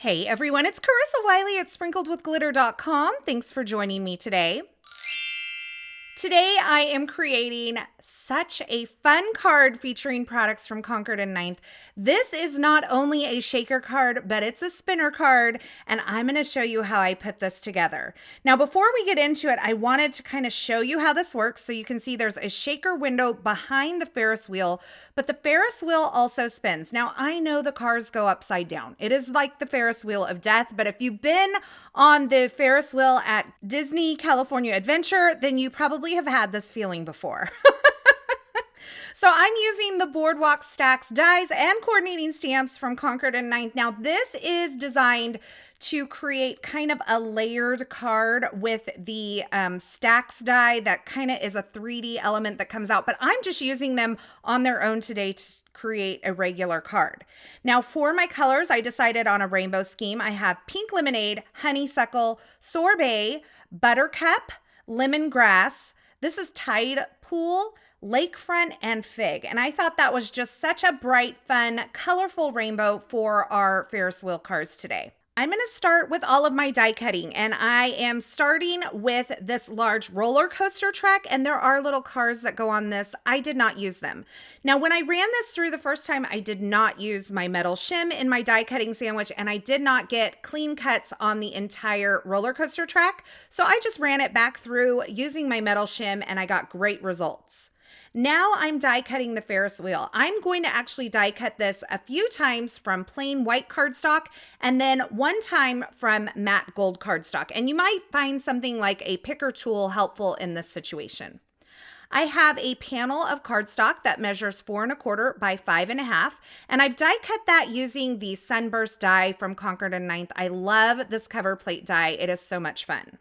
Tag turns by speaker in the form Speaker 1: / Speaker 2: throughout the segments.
Speaker 1: Hey everyone, it's Carissa Wiley at sprinkledwithglitter.com. Thanks for joining me today. Today I am creating such a fun card featuring products from Concord 9th. This is not only a shaker card, but it's a spinner card, and I'm going to show you how I put this together. Now, before we get into it, I wanted to kind of show you how this works so you can see there's a shaker window behind the Ferris wheel, but the Ferris wheel also spins. Now, I know the cars go upside down. It is like the Ferris wheel of death, but if you've been on the Ferris wheel at Disney California Adventure, then you probably have had this feeling before. So I'm using the Boardwalk stacks, dies, and coordinating stamps from Concord 9th. Now this is designed to create kind of a layered card with the stacks die that kind of is a 3D element that comes out, but I'm just using them on their own today to create a regular card. Now for my colors, I decided on a rainbow scheme. I have pink lemonade, honeysuckle, sorbet, buttercup, lemongrass. This is Tidepool, Lakefront, and fig. And I thought that was just such a bright, fun, colorful rainbow for our Ferris wheel cars today. I'm going to start with all of my die cutting, and I am starting with this large roller coaster track, and there are little cars that go on this. I did not use them. Now, when I ran this through the first time, I did not use my metal shim in my die cutting sandwich, and I did not get clean cuts on the entire roller coaster track. So I just ran it back through using my metal shim, and I got great results. Now I'm die cutting the Ferris wheel. I'm going to actually die cut this a few times from plain white cardstock and then one time from matte gold cardstock. And you might find something like a picker tool helpful in this situation. I have a panel of cardstock that measures 4 1/4 by 5 1/2, and I've die cut that using the Sunburst die from Concord 9th. I love this cover plate die. It is so much fun.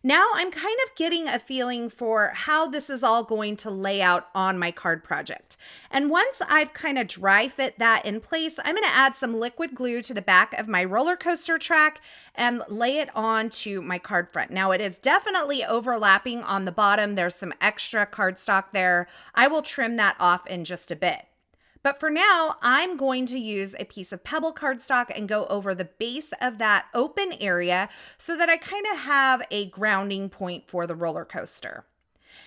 Speaker 1: Now I'm kind of getting a feeling for how this is all going to lay out on my card project. And once I've kind of dry fit that in place, I'm going to add some liquid glue to the back of my roller coaster track and lay it onto my card front. Now it is definitely overlapping on the bottom. There's some extra cardstock there. I will trim that off in just a bit. But for now, I'm going to use a piece of pebble cardstock and go over the base of that open area so that I kind of have a grounding point for the roller coaster.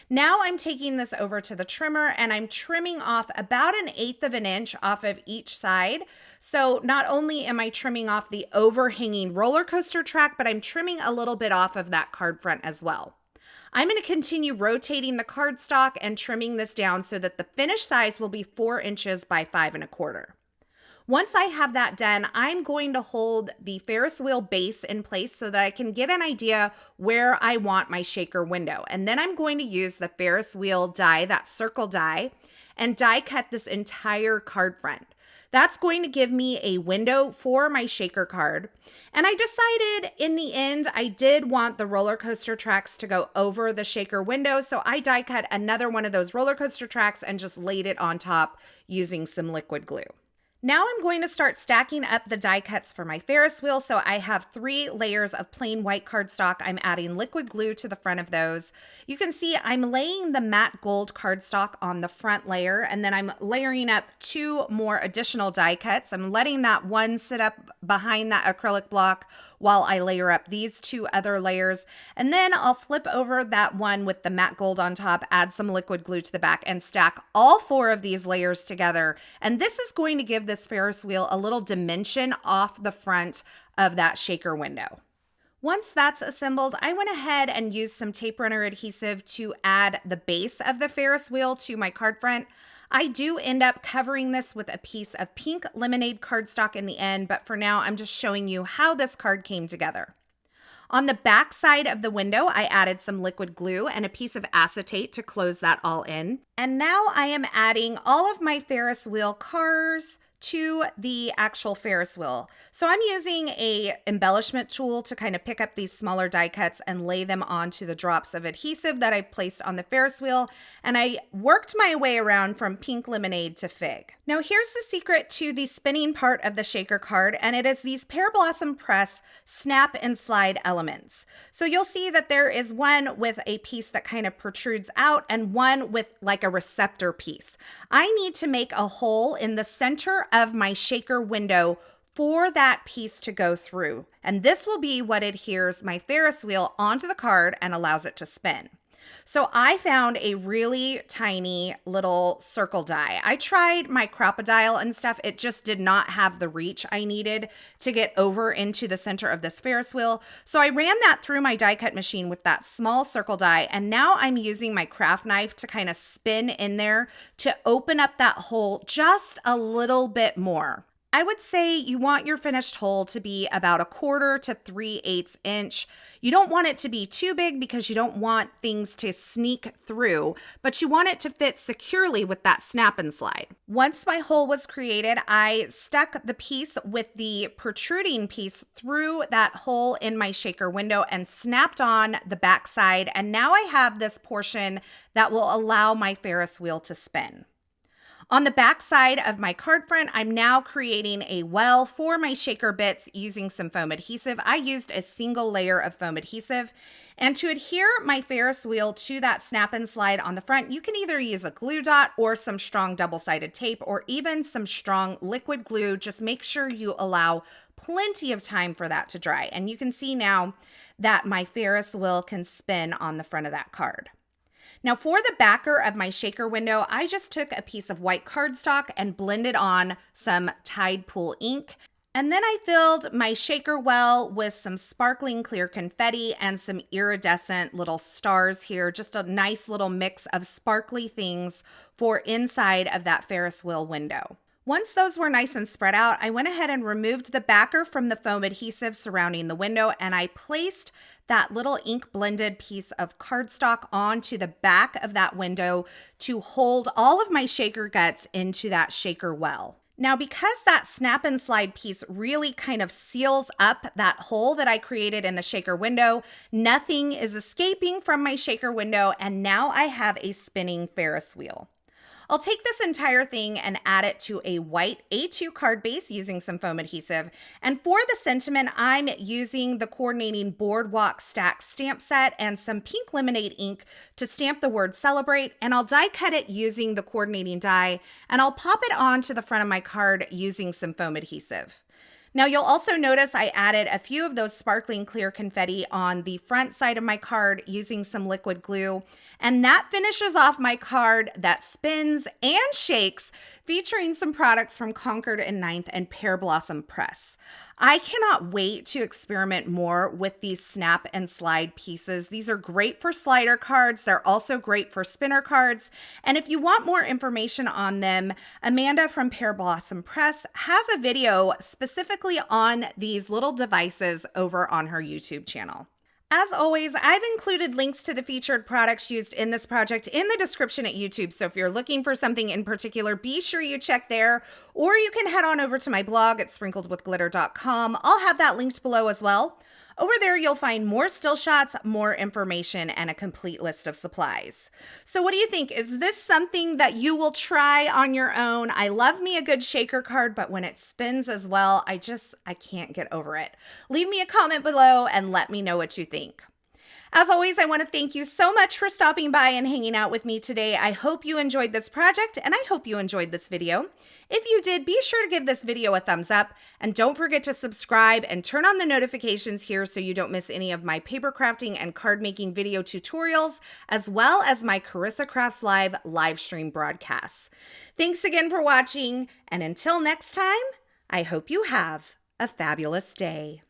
Speaker 1: Now I'm taking this over to the trimmer and I'm trimming off about 1/8 of an inch off of each side. So not only am I trimming off the overhanging roller coaster track, but I'm trimming a little bit off of that card front as well. I'm going to continue rotating the cardstock and trimming this down so that the finished size will be 4 inches by 5 1/4. Once I have that done, I'm going to hold the Ferris wheel base in place so that I can get an idea where I want my shaker window. And then I'm going to use the Ferris wheel die, that circle die, and die cut this entire card front. That's going to give me a window for my shaker card. And I decided in the end, I did want the roller coaster tracks to go over the shaker window. So I die cut another one of those roller coaster tracks and just laid it on top using some liquid glue. Now I'm going to start stacking up the die cuts for my Ferris wheel. So I have 3 layers of plain white cardstock. I'm adding liquid glue to the front of those. You can see I'm laying the matte gold cardstock on the front layer, and then I'm layering up 2 more additional die cuts. I'm letting that one sit up behind that acrylic block while I layer up these 2 other layers. And then I'll flip over that one with the matte gold on top, add some liquid glue to the back, and stack all 4 of these layers together. And this is going to give this Ferris wheel a little dimension off the front of that shaker window. Once that's assembled, I went ahead and used some tape runner adhesive to add the base of the Ferris wheel to my card front. I do end up covering this with a piece of pink lemonade cardstock in the end, but for now I'm just showing you how this card came together. On the back side of the window, I added some liquid glue and a piece of acetate to close that all in. And now I am adding all of my Ferris wheel cars to the actual Ferris wheel. So I'm using a embellishment tool to kind of pick up these smaller die cuts and lay them onto the drops of adhesive that I placed on the Ferris wheel. And I worked my way around from pink lemonade to fig. Now here's the secret to the spinning part of the shaker card, and it is these Pear Blossom Press snap and slide elements. So you'll see that there is one with a piece that kind of protrudes out and one with like a receptor piece. I need to make a hole in the center of my shaker window for that piece to go through. And this will be what adheres my Ferris wheel onto the card and allows it to spin. So I found a really tiny little circle die. I tried my Crocodile and stuff. It just did not have the reach I needed to get over into the center of this Ferris wheel. So I ran that through my die cut machine with that small circle die. And now I'm using my craft knife to kind of spin in there to open up that hole just a little bit more. I would say you want your finished hole to be about 1/4 to 3/8 inch. You don't want it to be too big because you don't want things to sneak through, but you want it to fit securely with that snap and slide. Once my hole was created, I stuck the piece with the protruding piece through that hole in my shaker window and snapped on the back side. And now I have this portion that will allow my Ferris wheel to spin. On the back side of my card front, I'm now creating a well for my shaker bits using some foam adhesive. I used a single layer of foam adhesive. And to adhere my Ferris wheel to that snap and slide on the front, you can either use a glue dot or some strong double-sided tape or even some strong liquid glue. Just make sure you allow plenty of time for that to dry. And you can see now that my Ferris wheel can spin on the front of that card. Now for the backer of my shaker window, I just took a piece of white cardstock and blended on some Tidepool ink. And then I filled my shaker well with some sparkling clear confetti and some iridescent little stars here. Just a nice little mix of sparkly things for inside of that Ferris wheel window. Once those were nice and spread out, I went ahead and removed the backer from the foam adhesive surrounding the window, and I placed that little ink blended piece of cardstock onto the back of that window to hold all of my shaker guts into that shaker well. Now, because that snap and slide piece really kind of seals up that hole that I created in the shaker window, nothing is escaping from my shaker window, and now I have a spinning Ferris wheel. I'll take this entire thing and add it to a white A2 card base using some foam adhesive. And for the sentiment, I'm using the coordinating Boardwalk stack stamp set and some pink lemonade ink to stamp the word celebrate. And I'll die cut it using the coordinating die, and I'll pop it onto the front of my card using some foam adhesive. Now you'll also notice I added a few of those sparkling clear confetti on the front side of my card using some liquid glue. And that finishes off my card that spins and shakes, featuring some products from Concord 9th and Pear Blossom Press. I cannot wait to experiment more with these snap and slide pieces. These are great for slider cards. They're also great for spinner cards. And if you want more information on them, Amanda from Pear Blossom Press has a video specifically on these little devices over on her YouTube channel. As always, I've included links to the featured products used in this project in the description at YouTube, so if you're looking for something in particular, be sure you check there, or you can head on over to my blog at sprinkledwithglitter.com. I'll have that linked below as well. Over there, you'll find more still shots, more information, and a complete list of supplies. So what do you think? Is this something that you will try on your own? I love me a good shaker card, but when it spins as well, I can't get over it. Leave me a comment below and let me know what you think. As always, I want to thank you so much for stopping by and hanging out with me today. I hope you enjoyed this project, and I hope you enjoyed this video. If you did, be sure to give this video a thumbs up, and don't forget to subscribe and turn on the notifications here so you don't miss any of my paper crafting and card making video tutorials, as well as my Carissa Crafts live stream broadcasts. Thanks again for watching, and until next time, I hope you have a fabulous day.